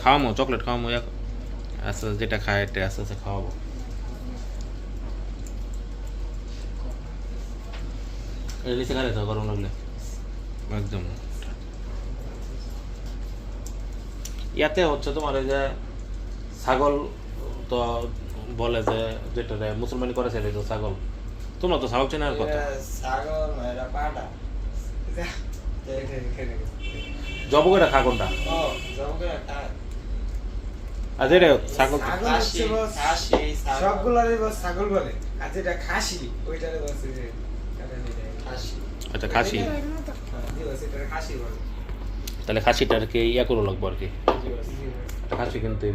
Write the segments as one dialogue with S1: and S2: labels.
S1: খাওয়ামো chocolate খাওয়ামো আচ্ছা যেটা খায় এটা আস্তে আস্তে খাওয়াবো নিচে খারে তো গরম লাগলে একদম ইয়াতে হচ্ছে তোমার এই যে ছাগল তো বলে যে যেটা মুসলমানি করেছে তো ছাগল তোমরা তো ছাগল চেনার কথা জবকেটা খা কোনটা আর যেটা ছাগল
S2: সবগুলারে ছাগল বলে আর যেটা খাসি ওইটারে বলছে যে
S1: আচ্ছা খাসি
S2: খাসি বলে
S1: তাহলে খাসিটাকে ইয়া করে লাগবো আর কি খাসি কিনতে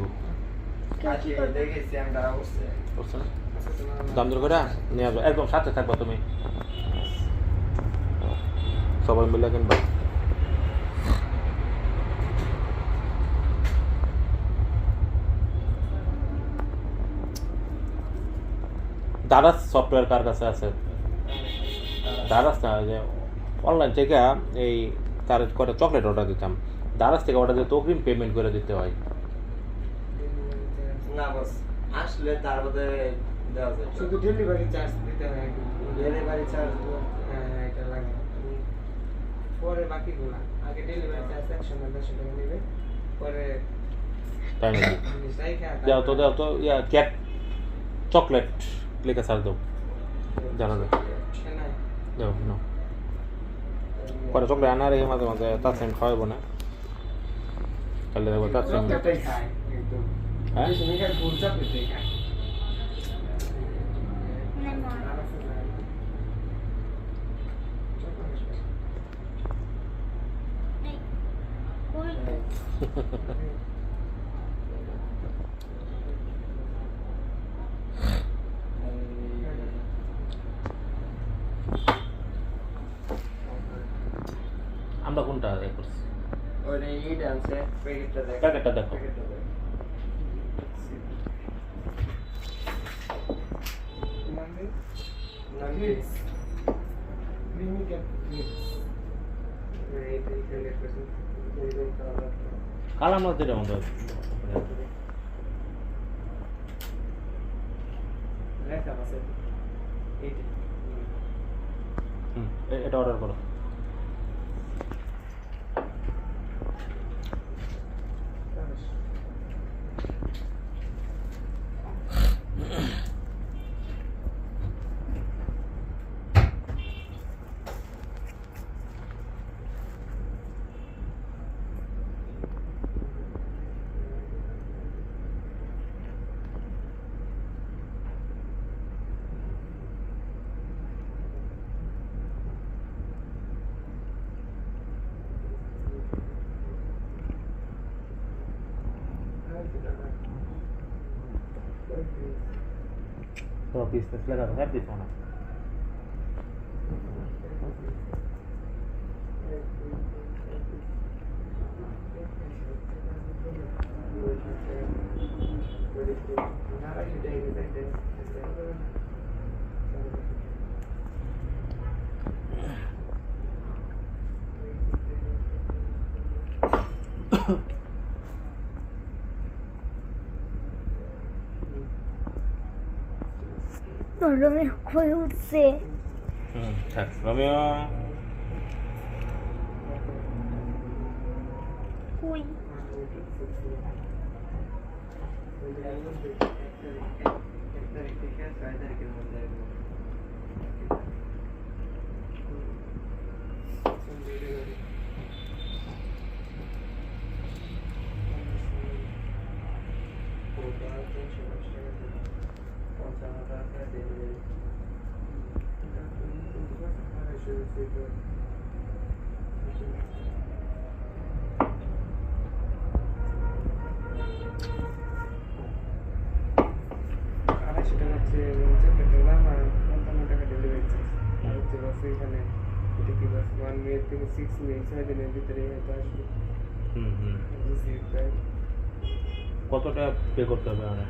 S1: দাম দর করে নিয়ে আসবো একদম সাথে থাকবা তুমি সবাই মিলে কিনবা দারাজ সফটওয়্যার কার কাছে আছে দারাজ না যে অনলাইন থেকে এই তার কটা চকলেট অর্ডার দিতাম দারাজ থেকে অর্ডার দিতে অগ্রিম পেমেন্ট করে দিতে হয়
S3: না বস আসলে তার মধ্যে দেওয়া যায়
S2: শুধু ডেলিভারি চার্জ দিতে হয়
S3: ডেলিভারি চার্জ
S2: হ্যাঁ এটা লাগে পরে বাকিগুলো আগে ডেলিভারি চার্জ 100 টাকা নেবে পরে
S1: তাই নাকি দাও তো ইয়া ক্যাট চকলেট লিখে সার দাও জানা যায় দাও না পরে চকলেট আনা রেখে মাঝে মাঝে তার সেম খাওয়াবো না তাহলে দেখবো তার সেম
S2: খায় একদম
S1: হ্যাঁ
S2: ফুল চকলেটই খায়
S1: আমরা কোনটা করছি
S3: ওরে এই ডান্সে প্যাকেটটা দেখো
S1: প্যাকেটটা দেখো কালা মাছ যেটা আমাদের এটা অর্ডার করো तो बिजनेस लगा है दिखाना
S4: Romeo কই উঠছে
S1: থাক রোমিও
S4: কই
S1: কতটা পে করতে হবে মানে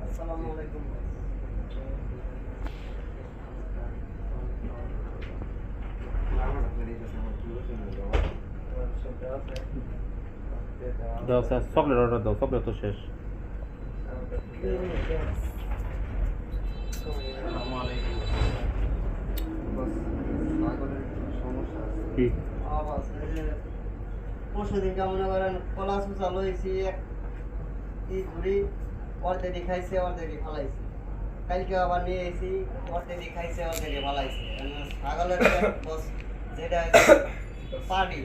S2: আসসালামু আলাইকুম।
S1: দাও স্যার চকলেট অর্ডার দাও চকলেট তো শেষ কি
S5: পরশুদিন মনে করেন কলা সুচা লইছি এক ঘুরি অর্ধেক খাইছে অর্ধেক ফালাইছে কালকে আবার নিয়ে এসেছি অর্ধেক খাইছে অর্ধেক ফালাইছে ছাগলের বস যেটা পার্টি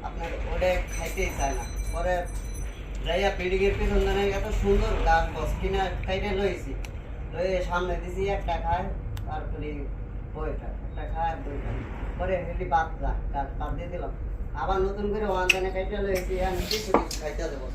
S5: আপনার ওটা খাইতেই চায় না পরে যাইয়া বিল্ডিংয়ের পিছন দানে এত সুন্দর গাছ বস কিনা খাইতে লইছি লয়ে সামনে দিছি একটা খায় তারপরে বইটা একটা খায় বইটা পরে হেলি বাদ দিয়ে দিলাম আবার নতুন করে ওয়ান দানে খাইতে লইছি আর কিছু খাইতে দেবো